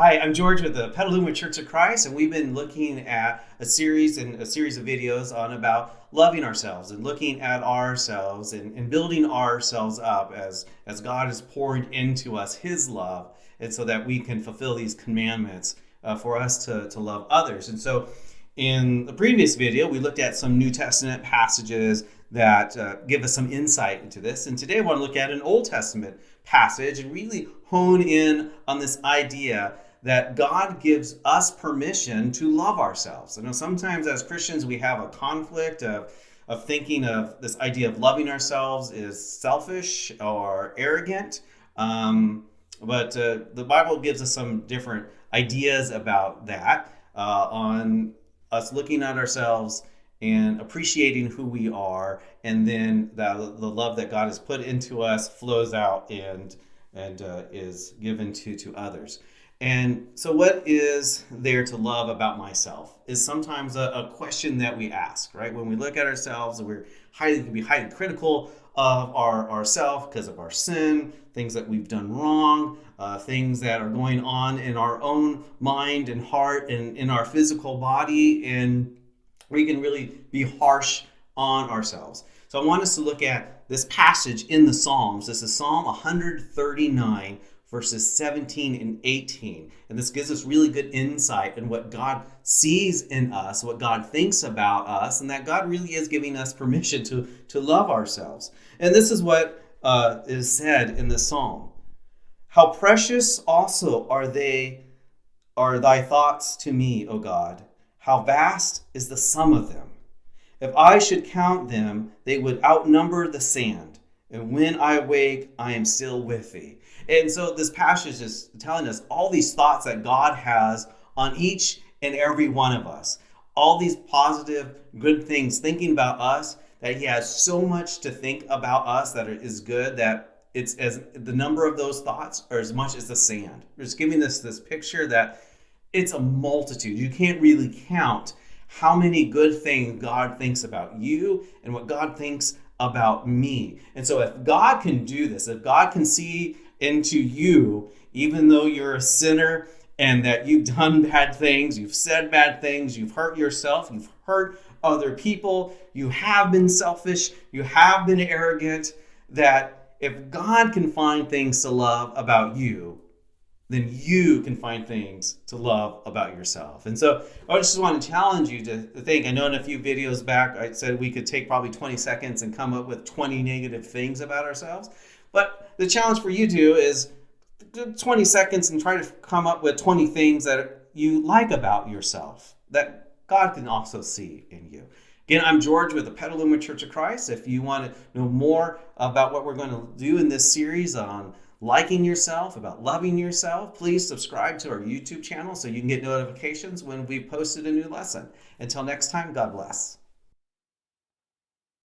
Hi, I'm George with the Petaluma Church of Christ, and we've been looking at a series of videos on about loving ourselves and looking at ourselves and building ourselves up as God is pouring into us His love, and so that we can fulfill these commandments for us to love others. And so in the previous video, we looked at some New Testament passages that give us some insight into this. And today I want to look at an Old Testament passage and really hone in on this idea that God gives us permission to love ourselves. I know sometimes as Christians we have a conflict of thinking of this idea of loving ourselves is selfish or arrogant. But the Bible gives us some different ideas about that, on us looking at ourselves and appreciating who we are, and then the love that God has put into us flows out and is given to others. And so what is there to love about myself is sometimes a question that we ask, right? When we look at ourselves, we can be highly critical of ourselves because of our sin, things that we've done wrong, things that are going on in our own mind and heart and in our physical body, and we can really be harsh on ourselves. So I want us to look at this passage in the Psalms. This is Psalm 139, verses 17 and 18. And this gives us really good insight in what God sees in us, what God thinks about us, and that God really is giving us permission to love ourselves. And this is what is said in the psalm. How precious also are thy thoughts to me, O God. How vast is the sum of them. If I should count them, they would outnumber the sand. And when I awake, I am still with thee. And so this passage is telling us all these thoughts that God has on each and every one of us. All these positive, good things, thinking about us, that He has so much to think about us that is good, that it's as the number of those thoughts are as much as the sand. Just giving this picture that it's a multitude. You can't really count how many good things God thinks about you and what God thinks about me. And so if God can do this, if God can see into you, even though you're a sinner and that you've done bad things, you've said bad things, you've hurt yourself, you've hurt other people, you have been selfish, you have been arrogant, that if God can find things to love about you, then you can find things to love about yourself. And so I just want to challenge you to think. I know in a few videos back I said we could take probably 20 seconds and come up with 20 negative things about ourselves. But the challenge for you to is 20 seconds and try to come up with 20 things that you like about yourself that God can also see in you. Again, I'm George with the Petaluma Church of Christ. If you want to know more about what we're going to do in this series on liking yourself, about loving yourself, please subscribe to our YouTube channel so you can get notifications when we've posted a new lesson. Until next time, God bless.